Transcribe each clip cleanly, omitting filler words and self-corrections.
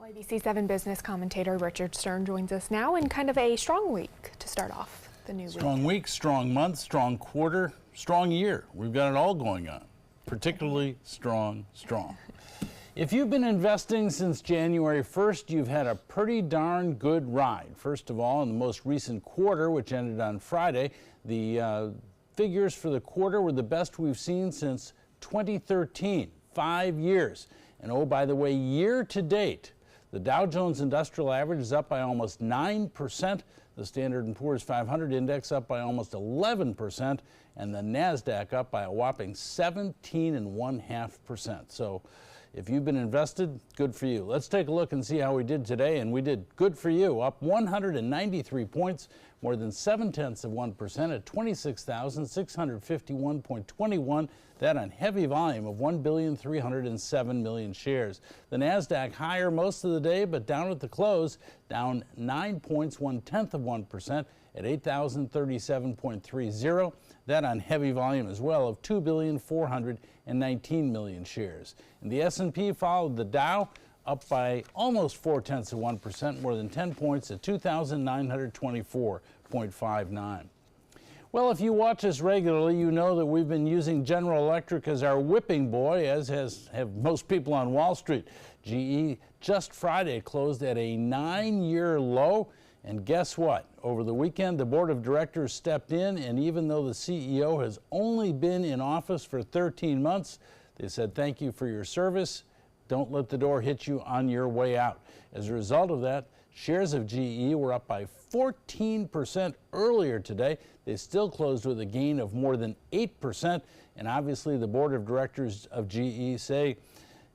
ABC 7 business commentator Richard Stern joins us now in kind of a strong week to start off the new week. Strong week, strong month, strong quarter, strong year. We've got it all going on, particularly strong. If you've been investing since January 1st, you've had a pretty darn good ride. First of all, in the most recent quarter, which ended on Friday, the figures for the quarter were the best we've seen since 2013, 5 years. And oh, by the way, year to date, the Dow Jones Industrial Average is up by almost 9%, the Standard & Poor's 500 Index up by almost 11%, and the NASDAQ up by a whopping 17.5%. So if you've been invested, good for you. Let's take a look and see how we did today, and we did good for you, up 193 points, more than 0.7% at 26,651.21. That on heavy volume of 1,307,000,000 shares. The NASDAQ higher most of the day, but down at the close, down 9 points, 0.1% at 8,037.30. That on heavy volume as well of 2,419,000,000 shares. And the S&P followed the Dow, up by almost 0.4%, more than 10 points at 2,924.59. Well, if you watch us regularly, you know that we've been using General Electric as our whipping boy, as have most people on Wall Street. GE just Friday closed at a 9-year low. And guess what? Over the weekend, the board of directors stepped in, and even though the CEO has only been in office for 13 months, they said, thank you for your service. Don't let the door hit you on your way out. As a result of that, shares of GE were up by 14% earlier today. They still closed with a gain of more than 8%. And obviously, the board of directors of GE say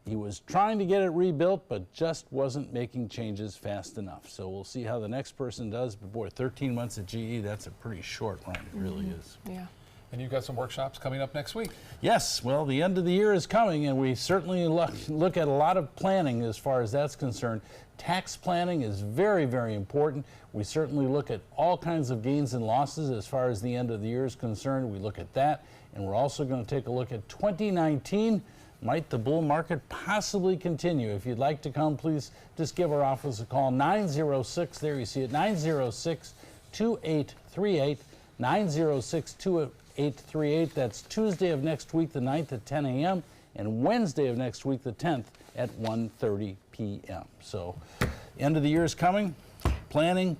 he was trying to get it rebuilt, but just wasn't making changes fast enough. So we'll see how the next person does. But boy, 13 months at GE, that's a pretty short run. It really is. Yeah. And you've got some workshops coming up next week. Yes, well, the end of the year is coming, and we certainly look at a lot of planning as far as that's concerned. Tax planning is very, very important. We certainly look at all kinds of gains and losses as far as the end of the year is concerned. We look at that, and we're also going to take a look at 2019. Might the bull market possibly continue? If you'd like to come, please just give our office a call, 906, there you see it, 906-2838, 906-2838. That's Tuesday of next week, the 9th at 10 a.m., and Wednesday of next week, the 10th at 1:30 p.m. So, end of the year is coming. Planning,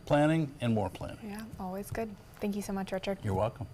and more planning. Yeah, always good. Thank you so much, Richard. You're welcome.